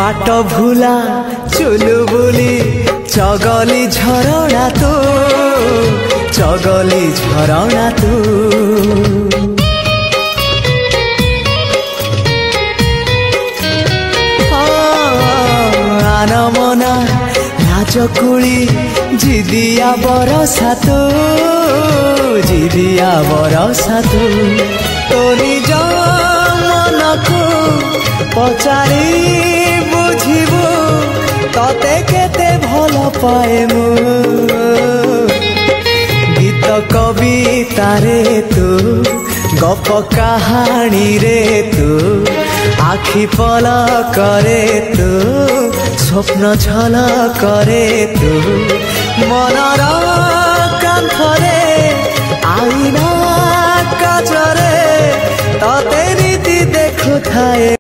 बाट भूला चुलु बुली चगली झरणा तू चगली झरणा तू आनमना राजकुली जिदिया बरसा तू जिदिया बरसा तू तो निज मन को पचारि बुझिबु तते केते भल पाए मु गीत कविता रे तू गप कहानी रे तू आखि पलक रे तू स्वप्न झलक रे तू मनर कांथरे आईना काचरे तते रीति देखु थाए।